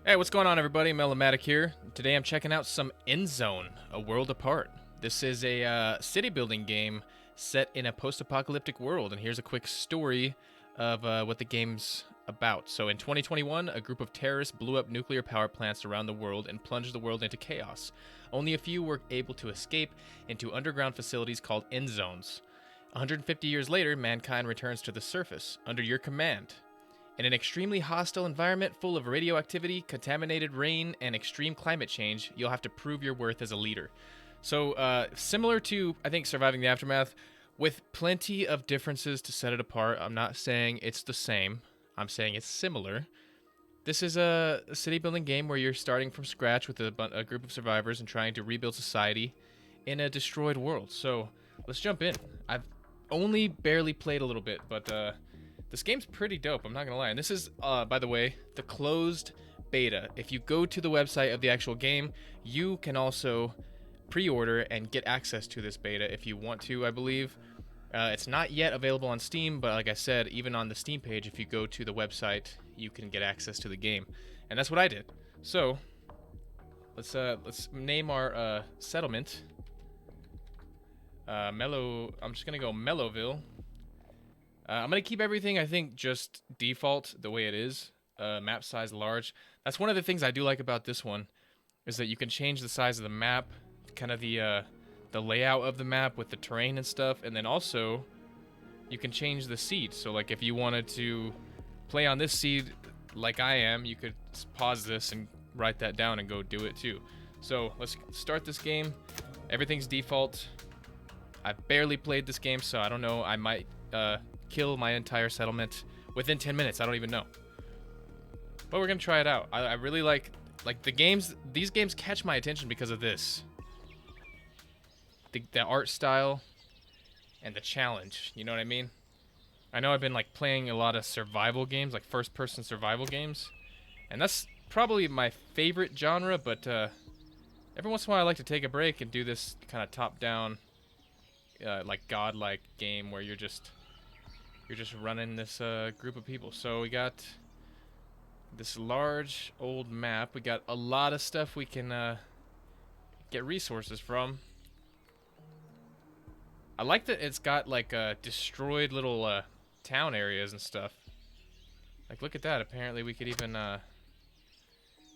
Hey, what's going on, everybody? Melomatic here. Today I'm checking out some Endzone, A World Apart. This is a city building game set in a post-apocalyptic world, and here's a quick story of what the game's about. So in 2021, a group of terrorists blew up nuclear power plants around the world and plunged the world into chaos. Only a few were able to escape into underground facilities called Endzones. 150 years later, mankind returns to the surface, under your command. In an extremely hostile environment full of radioactivity, contaminated rain, and extreme climate change, you'll have to prove your worth as a leader. So, similar to, I think, Surviving the Aftermath, with plenty of differences to set it apart. I'm not saying it's the same. I'm saying it's similar. This is a city building game where you're starting from scratch with a group of survivors and trying to rebuild society in a destroyed world. So, let's jump in. I've only barely played a little bit, but this game's pretty dope, I'm not gonna lie. And this is, by the way, the closed beta. If you go to the website of the actual game, you can also pre-order and get access to this beta if you want to, I believe. It's not yet available on Steam, but like I said, even on the Steam page, if you go to the website, you can get access to the game. And that's what I did. So, let's name our settlement. I'm just gonna go Mellowville. I'm going to keep everything, I think, just default the way it is. Map size large. That's one of the things I do like about this one, is that you can change the size of the map, kind of the layout of the map with the terrain and stuff, and then also you can change the seed. So like if you wanted to play on this seed like I am, you could pause this and write that down and go do it too. So let's start this game. Everything's default. I've barely played this game, so I don't know. I might kill my entire settlement within 10 minutes. I don't even know. But we're gonna try it out. I really like the games. These games catch my attention because of this. The art style and the challenge. You know what I mean? I know I've been like playing a lot of survival games, like first-person survival games, and that's probably my favorite genre. But every once in a while, I like to take a break and do this kind of top-down, like godlike game where you're just running this group of people. So we got this large old map. We got a lot of stuff we can get resources from. I like that it's got like destroyed little town areas and stuff. Like, look at that. Apparently we could even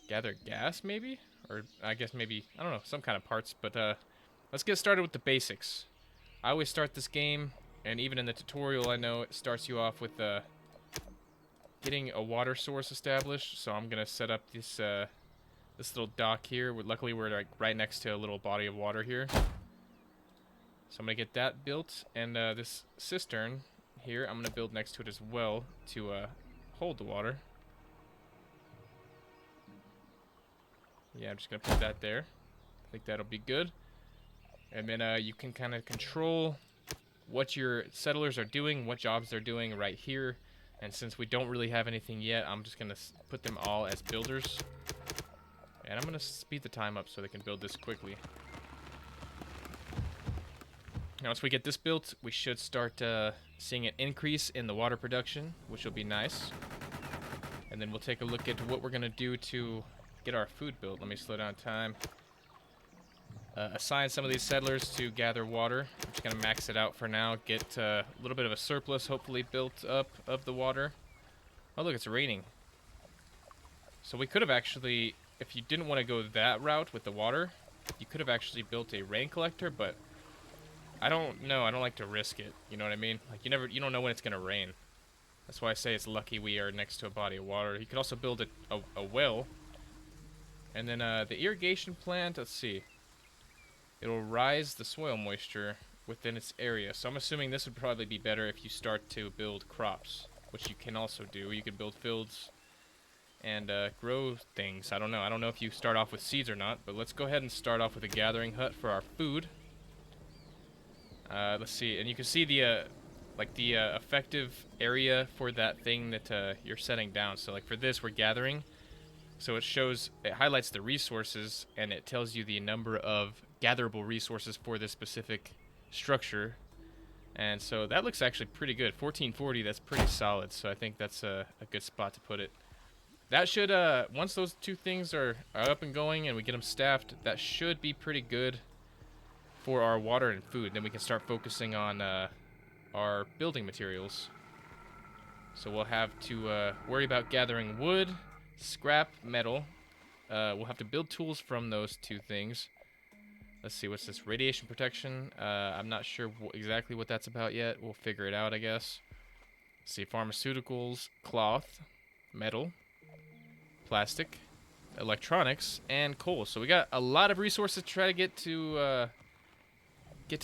gather gas, maybe? Or I guess maybe, I don't know, some kind of parts. But let's get started with the basics. I always start this game, and even in the tutorial, I know it starts you off with getting a water source established. So I'm gonna set up this this little dock here. Luckily, we're like right next to a little body of water here. So I'm gonna get that built, and this cistern here, I'm gonna build next to it as well to hold the water. Yeah, I'm just gonna put that there. I think that'll be good. And then you can kind of control what your settlers are doing, what jobs they're doing right here. And since we don't really have anything yet, I'm just gonna put them all as builders. And I'm gonna speed the time up so they can build this quickly. Now, once we get this built, we should start seeing an increase in the water production, which will be nice. And then we'll take a look at what we're gonna do to get our food built. Let me slow down time. Assign some of these settlers to gather water. I'm just gonna max it out for now. Get a little bit of a surplus, hopefully, built up of the water. Oh, look, it's raining. So we could have actually, if you didn't want to go that route with the water, you could have actually built a rain collector, but I don't know. I don't like to risk it. You know what I mean? Like you don't know when it's gonna rain. That's why I say it's lucky we are next to a body of water. You could also build a well, and then the irrigation plant. Let's see. It'll rise the soil moisture within its area. So I'm assuming this would probably be better if you start to build crops, which you can also do. You can build fields and grow things. I don't know. I don't know if you start off with seeds or not, but let's go ahead and start off with a gathering hut for our food. Let's see, and you can see the effective area for that thing that you're setting down. So like for this, we're gathering. So it highlights the resources, and it tells you the number of gatherable resources for this specific structure. And so that looks actually pretty good. 1440, that's pretty solid. So I think that's a good spot to put it. that should, once those two things are up and going and we get them staffed, that should be pretty good for our water and food. Then we can start focusing on our building materials. So we'll have to worry about gathering wood, scrap, metal. We'll have to build tools from those two things. Let's see, what's this? Radiation protection. I'm not sure exactly what that's about yet. We'll figure it out, I guess. Let's see, pharmaceuticals, cloth, metal, plastic, electronics, and coal. So we got a lot of resources to try to get to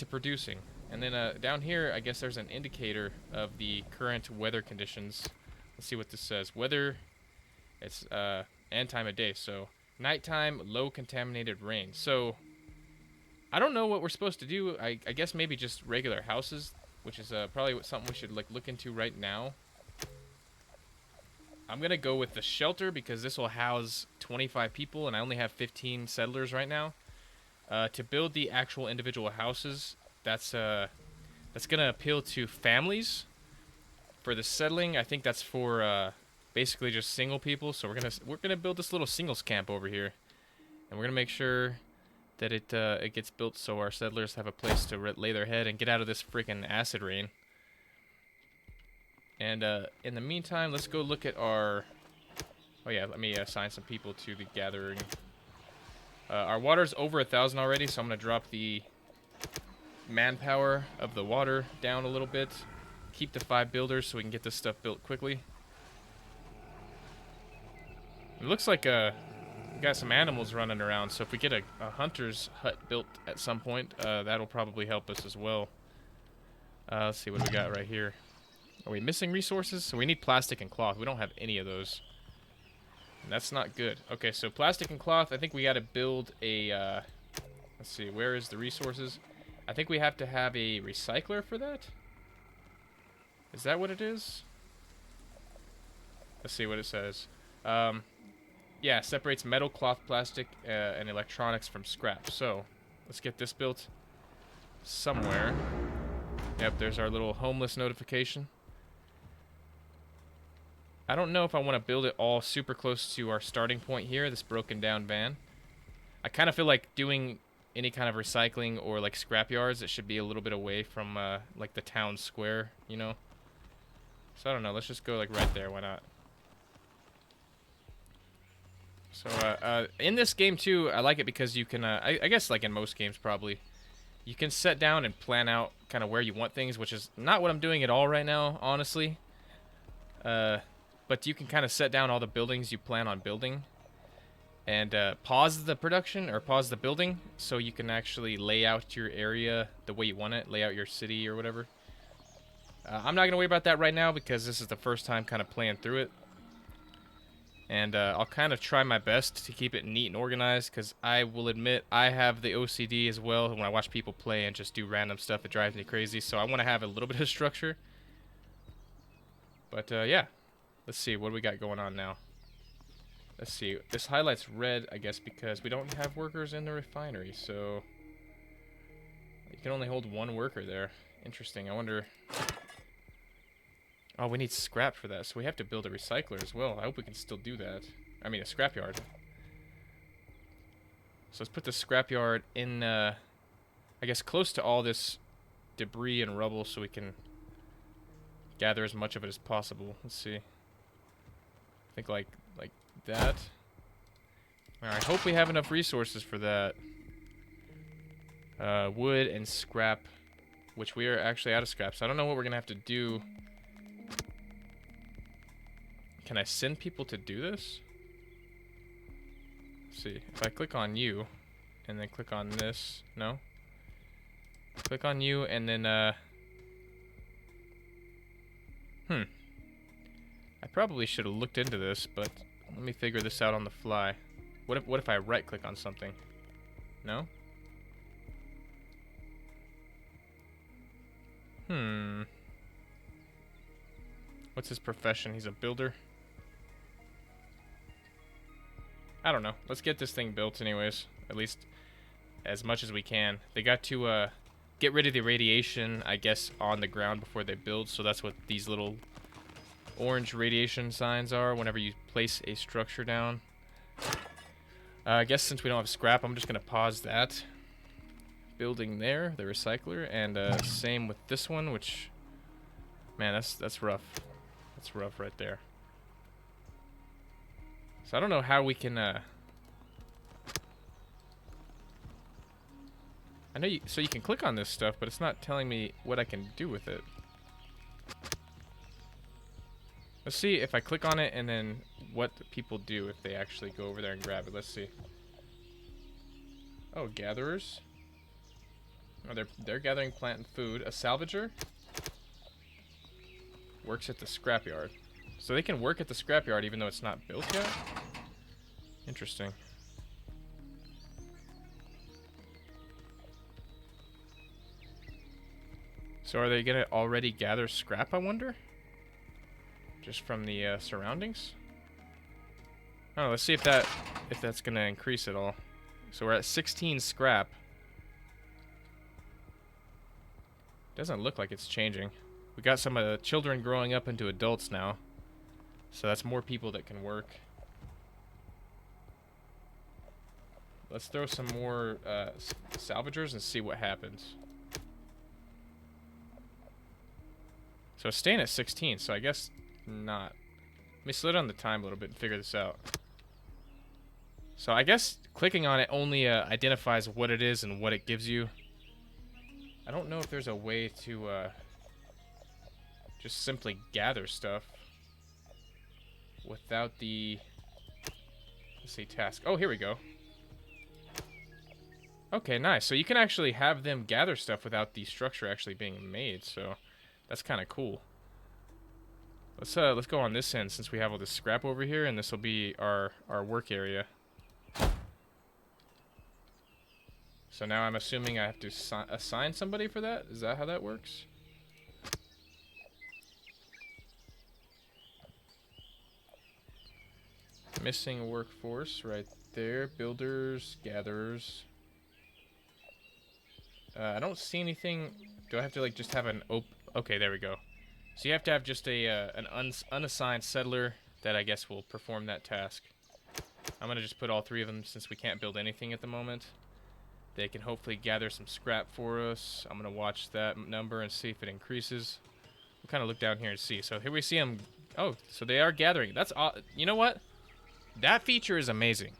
producing. And then down here, I guess there's an indicator of the current weather conditions. Let's see what this says. Weather, it's and time of day. So nighttime, low contaminated rain. So I don't know what we're supposed to do. I guess maybe just regular houses, which is probably something we should like look into right now. I'm gonna go with the shelter because this will house 25 people, and I only have 15 settlers right now. To build the actual individual houses, that's gonna appeal to families. For the settling, I think that's for basically just single people. So we're gonna build this little singles camp over here, and we're gonna make sure that it gets built so our settlers have a place to lay their head and get out of this freaking acid rain. And in the meantime, let's go look at our... Oh yeah, let me assign some people to the gathering. Our water's over 1,000 already, so I'm gonna drop the manpower of the water down a little bit. Keep the 5 builders so we can get this stuff built quickly. It looks like we got some animals running around, so if we get a hunter's hut built at some point, that'll probably help us as well. Let's see what we got right here. Are we missing resources? So we need plastic and cloth. We don't have any of those. And that's not good. Okay, so plastic and cloth, I think we got to build a... let's see, where is the resources? I think we have to have a recycler for that. Is that what it is? Let's see what it says. Yeah, separates metal, cloth, plastic, and electronics from scrap. So, let's get this built somewhere. Yep, there's our little homeless notification. I don't know if I want to build it all super close to our starting point here, this broken down van. I kind of feel like doing any kind of recycling or like scrap yards, it should be a little bit away from like the town square, you know? So I don't know, let's just go like right there, why not? So in this game too, I like it because you can, I guess like in most games probably, you can set down and plan out kind of where you want things, which is not what I'm doing at all right now, honestly. But you can kind of set down all the buildings you plan on building and pause the production or pause the building so you can actually lay out your area the way you want it, lay out your city or whatever. I'm not going to worry about that right now because this is the first time kind of playing through it. And I'll kind of try my best to keep it neat and organized because I will admit I have the OCD as well. When I watch people play and just do random stuff, it drives me crazy. So I want to have a little bit of structure. But yeah, let's see. What do we got going on now? Let's see. This highlights red, I guess, because we don't have workers in the refinery. So you can only hold 1 worker there. Interesting. I wonder... Oh, we need scrap for that, so we have to build a recycler as well. I hope we can still do that. I mean, a scrapyard. So let's put the scrapyard in, I guess, close to all this debris and rubble so we can gather as much of it as possible. Let's see. I think like that. Alright, hope we have enough resources for that. Wood and scrap, which we are actually out of scrap, so I don't know what we're going to have to do. Can I send people to do this? Let's see. If I click on you, and then click on this. No? Click on you, and then, I probably should have looked into this, but let me figure this out on the fly. What if I right-click on something? No? What's his profession? He's a builder? I don't know. Let's get this thing built anyways. At least as much as we can. They got to get rid of the radiation, I guess, on the ground before they build. So that's what these little orange radiation signs are whenever you place a structure down. I guess since we don't have scrap, I'm just gonna pause that. Building there, the recycler, and same with this one, which, man, that's rough. That's rough right there. So I don't know how we can. I know you. So you can click on this stuff, but it's not telling me what I can do with it. Let's see if I click on it and then what people do if they actually go over there and grab it. Let's see. Oh, gatherers. Oh, they're gathering plant and food. A salvager works at the scrapyard. So they can work at the scrapyard even though it's not built yet? Interesting. So are they gonna already gather scrap, I wonder? Just from the surroundings? Oh, let's see if that's gonna increase at all. So we're at 16 scrap. Doesn't look like it's changing. We got some of the children growing up into adults now. So that's more people that can work. Let's throw some more salvagers and see what happens. So it's staying at 16, so I guess not. Let me slow down the time a little bit and figure this out. So I guess clicking on it only identifies what it is and what it gives you. I don't know if there's a way to just simply gather stuff without the, let's see, task. Oh, here we go. Okay, nice. So you can actually have them gather stuff without the structure actually being made, so that's kind of cool. Let's go on this end since we have all this scrap over here, and this will be our work area. So now I'm assuming I have to assign somebody for that? Is that how that works? Missing workforce right there. Builders, gatherers. I don't see anything. Do I have to like just have an okay, there we go. So you have to have just an unassigned settler that I guess will perform that task. I'm gonna just put all three of them since we can't build anything at the moment. They can hopefully gather some scrap for us. I'm gonna watch that number and see if it increases. We'll kind of look down here and see. So here we see them. Oh, so they are gathering. That's you know what? That feature is amazing.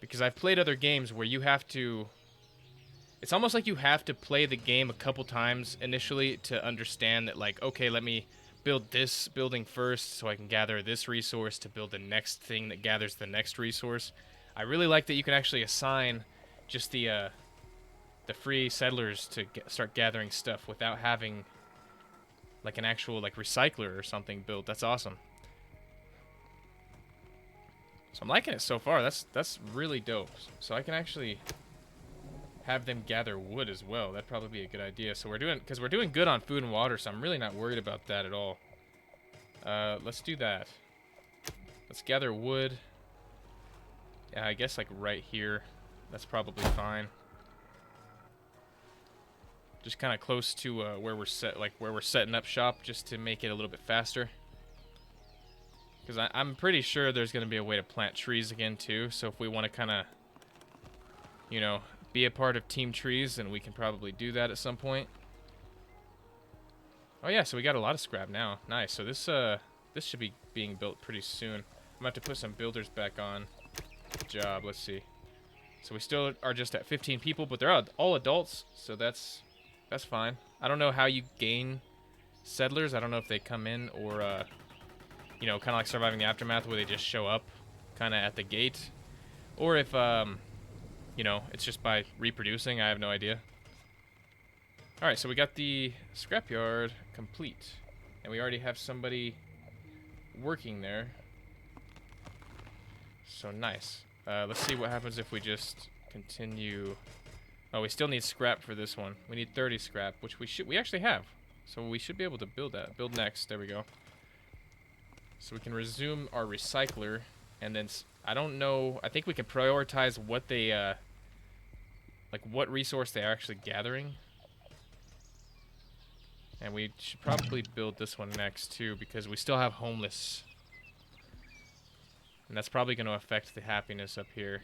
Because I've played other games where you have to. It's almost like you have to play the game a couple times initially to understand that, like, okay, let me build this building first so I can gather this resource to build the next thing that gathers the next resource. I really like that you can actually assign just the free settlers to start gathering stuff without having like an actual like recycler or something built. That's awesome. So I'm liking it so far. That's really dope. So I can actually have them gather wood as well. That'd probably be a good idea. So we're doing good on food and water, so I'm really not worried about that at all. Let's do that. Let's gather wood. Yeah, I guess like right here. That's probably fine. Just kind of close to where we're setting up shop, just to make it a little bit faster. Because I'm pretty sure there's going to be a way to plant trees again too. So if we want to kind of, you know, be a part of Team Trees, then we can probably do that at some point. Oh yeah, so we got a lot of scrap now. Nice. So this should be being built pretty soon. I'm gonna have to put some builders back on. Good job. Let's see. So we still are just at 15 people, but they're all adults, so that's fine. I don't know how you gain settlers. I don't know if they come in or you know, kind of like Surviving the Aftermath, where they just show up kind of at the gate, or if you know, it's just by reproducing. I have no idea. Alright, so we got the scrapyard complete. And we already have somebody working there. So nice. Let's see what happens if we just continue. Oh, we still need scrap for this one. We need 30 scrap, which we actually have. So we should be able to build that. Build next. There we go. So we can resume our recycler. And then, I don't know, I think we can prioritize what they, like what resource they're actually gathering. And we should probably build this one next too, because we still have homeless And that's probably going to affect the happiness up here.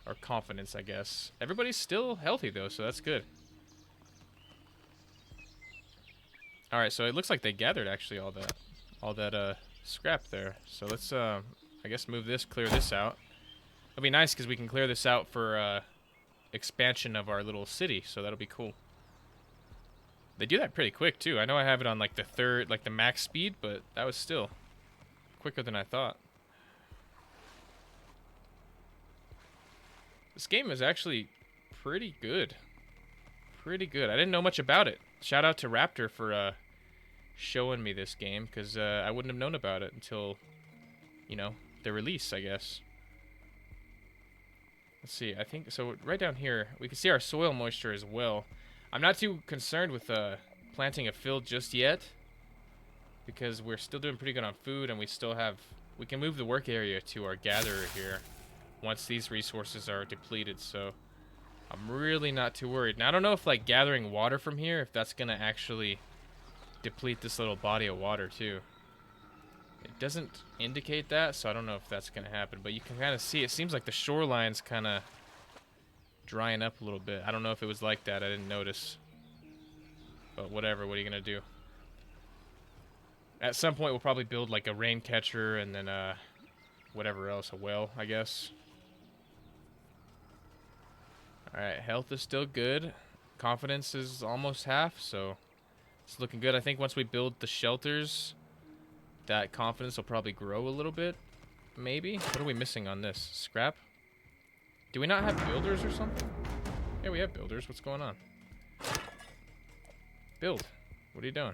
Or confidence, I guess. Everybody's still healthy, though, so that's good. Alright, so it looks like they gathered, actually, all that scrap there. So let's, I guess, move this, clear this out. It'll be nice, because we can clear this out for, expansion of our little city, so that'll be cool. They do that pretty quick, too. I know I have it on, like, the max speed, but that was still quicker than I thought. This game is actually pretty good. Pretty good. I didn't know much about it. Shout out to Raptor for showing me this game, because I wouldn't have known about it until, you know, the release, I guess. Let's see. I think, so right down here, we can see our soil moisture as well. I'm not too concerned with planting a field just yet, because we're still doing pretty good on food, and we can move the work area to our gatherer here once these resources are depleted, so I'm really not too worried. Now, I don't know if, like, gathering water from here, if that's going to actually deplete this little body of water, too. It doesn't indicate that, so I don't know if that's going to happen, but you can kind of see, it seems like the shoreline's kind of drying up a little bit. I don't know if it was like that, I didn't notice. But whatever, what are you going to do? At some point, we'll probably build, like, a rain catcher, and then, whatever else, a well, I guess. Alright, health is still good. Confidence is almost half, so it's looking good. I think once we build the shelters, that confidence will probably grow a little bit. Maybe? What are we missing on this? Scrap? Do we not have builders or something? Yeah, we have builders. What's going on? Build. What are you doing?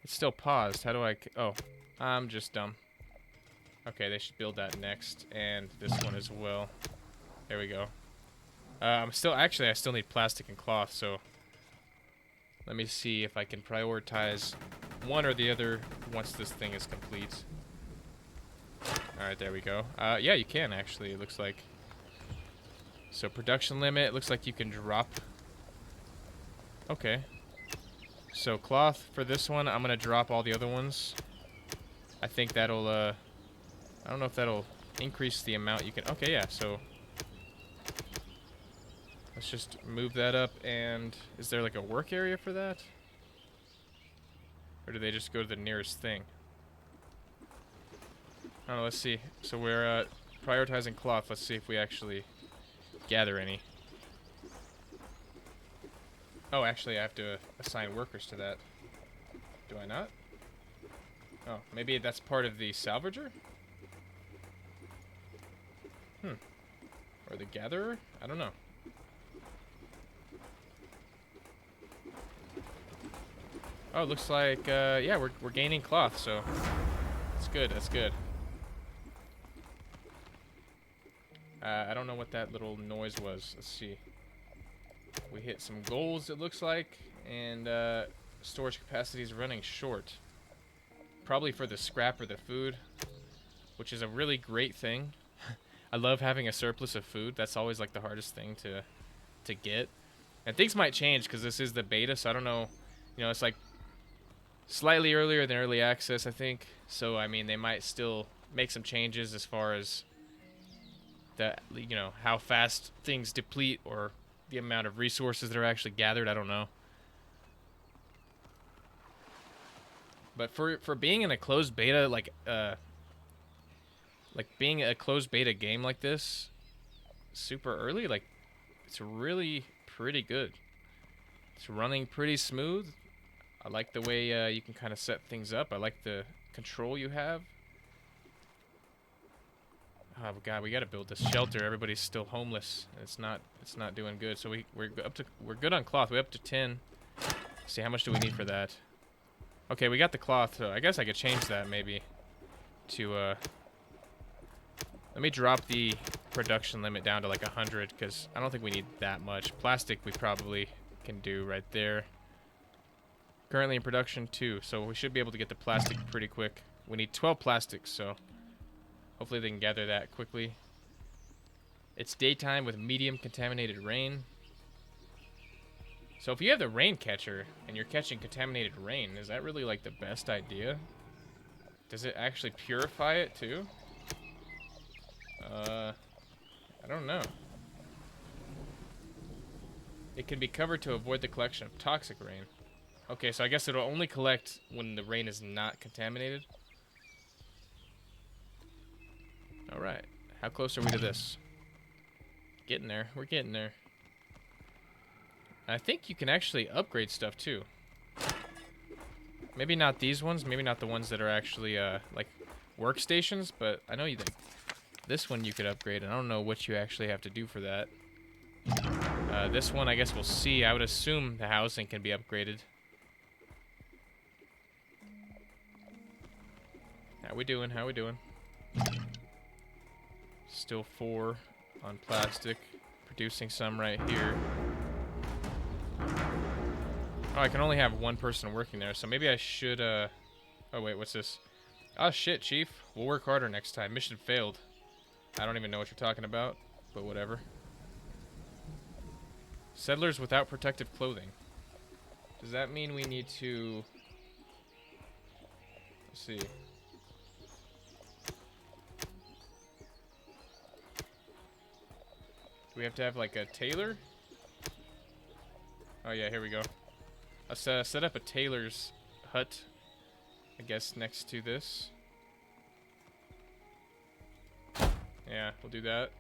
It's still paused. How do I... Oh, I'm just dumb. Okay, they should build that next. And this one as well. There we go. Actually, I still need plastic and cloth, so let me see if I can prioritize one or the other once this thing is complete. Alright, there we go. Yeah, you can, actually, it looks like. So, production limit, it looks like you can drop. Okay. So, cloth for this one, I'm gonna drop all the other ones. I think that'll, I don't know if that'll increase the amount you can... Okay, yeah, so... Let's just move that up, and is there like a work area for that? Or do they just go to the nearest thing? I don't know, let's see. So we're prioritizing cloth. Let's see if we actually gather any. Oh, actually I have to assign workers to that. Do I not? Oh, maybe that's part of the salvager? Or the gatherer? I don't know. Oh, it looks like, yeah, we're gaining cloth, so that's good, that's good. I don't know what that little noise was. Let's see. We hit some goals, it looks like, and storage capacity is running short. Probably for the scrap or the food, which is a really great thing. I love having a surplus of food. That's always like the hardest thing to get. And things might change because this is the beta, so I don't know. You know, it's like slightly earlier than early access, I think. So, I mean, they might still make some changes as far as that, you know, how fast things deplete or the amount of resources that are actually gathered. I don't know. But for being in a closed beta, like being a closed beta game like this, super early, like, it's really pretty good. It's running pretty smooth. I like the way you can kind of set things up. I like the control you have. Oh god, we gotta build this shelter. Everybody's still homeless. It's not doing good. So we're good on cloth. We're up to 10. Let's see, how much do we need for that? Okay, we got the cloth. So I guess I could change that maybe to let me drop the production limit down to like 100 because I don't think we need that much. Plastic we probably can do right there. Currently in production 2, so we should be able to get the plastic pretty quick. We need 12 plastics, so hopefully they can gather that quickly. It's daytime with medium contaminated rain. So if you have the rain catcher and you're catching contaminated rain, is that really like the best idea? Does it actually purify it too? It can be covered to avoid the collection of toxic rain. Okay, so I guess it'll only collect when the rain is not contaminated. Alright. How close are we to this? Getting there. We're getting there. I think you can actually upgrade stuff too. Maybe not these ones. Maybe not the ones that are actually like workstations. But I know you think this one you could upgrade. And I don't know what you actually have to do for that. This one I guess we'll see. I would assume the housing can be upgraded. How we doing? How we doing? Still 4 on plastic. Producing some right here. Oh, I can only have one person working there, so maybe I should, Oh, wait, what's this? Oh, shit, Chief. We'll work harder next time. Mission failed. I don't even know what you're talking about, but whatever. Settlers without protective clothing. Does that mean we need to... Let's see. Do we have to have, like, a tailor? Oh, yeah, here we go. Let's set up a tailor's hut, I guess, next to this. Yeah, we'll do that.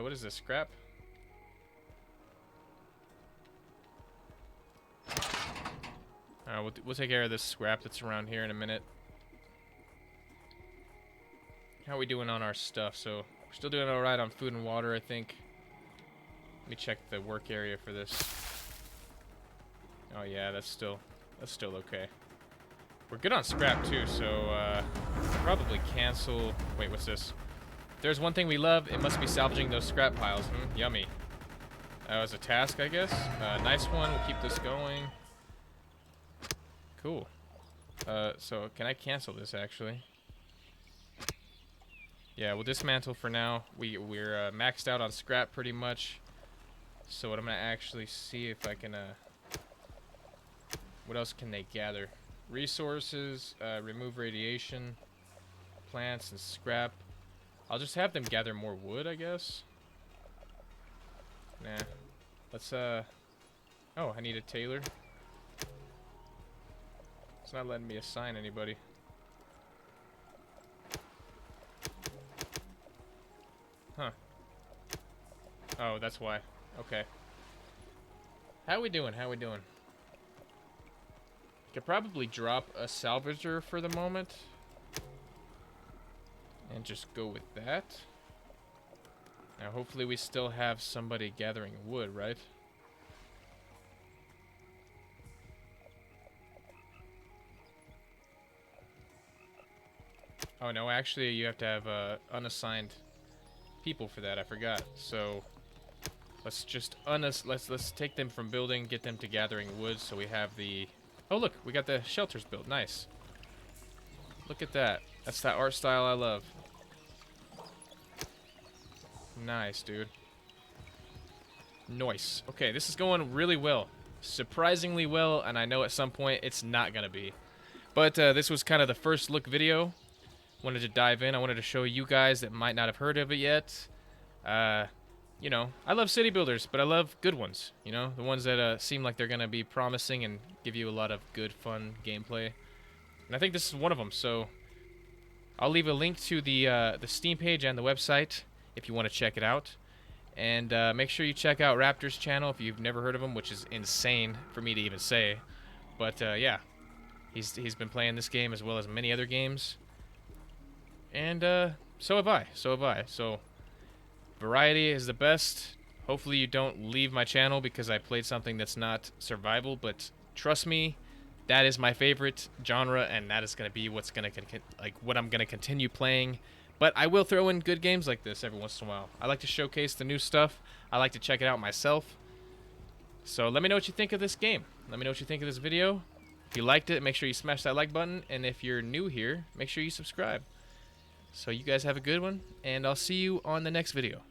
What is this, scrap? We'll take care of this scrap that's around here in a minute. How are we doing on our stuff? So, we're still doing alright on food and water, I think. Let me check the work area for this. Oh yeah, that's still okay. We're good on scrap too, so probably cancel. Wait, what's this? If there's one thing we love, it must be salvaging those scrap piles. Yummy. That was a task, I guess. Nice one. We'll keep this going. Cool. So can I cancel this actually? Yeah, we'll dismantle for now. We're maxed out on scrap pretty much. So what I'm gonna actually see if I can what else can they gather? Resources, remove radiation, plants, and scrap. I'll just have them gather more wood, I guess. Nah. Let's, oh, I need a tailor. It's not letting me assign anybody. Huh. Oh, that's why. Okay. How we doing? How we doing? Could probably drop a salvager for the moment. And just go with that. Now hopefully we still have somebody gathering wood, right? Oh no, actually you have to have unassigned people for that. I forgot. So let's just let's take them from building, get them to gathering wood so we have the... Oh, look, we got the shelters built. Nice. Look at that. That's that art style I love. Nice, dude. Nice. Okay, this is going really well. Surprisingly well, and I know at some point it's not going to be. But this was kind of the first look video. Wanted to dive in. I wanted to show you guys that might not have heard of it yet. You know, I love city builders, but I love good ones. You know, the ones that seem like they're going to be promising and give you a lot of good, fun gameplay. And I think this is one of them, so I'll leave a link to the Steam page and the website if you want to check it out. And make sure you check out Raptor's channel if you've never heard of him, which is insane for me to even say. But yeah, he's been playing this game as well as many other games. And so have I. So variety is the best. Hopefully you don't leave my channel because I played something that's not survival, but trust me, that is my favorite genre, and that is going to be what's going to what I'm going to continue playing. But I will throw in good games like this every once in a while. I like to showcase the new stuff. I like to check it out myself. So let me know what you think of this game. Let me know what you think of this video. If you liked it, make sure you smash that like button, and if you're new here, make sure you subscribe. So you guys have a good one, and I'll see you on the next video.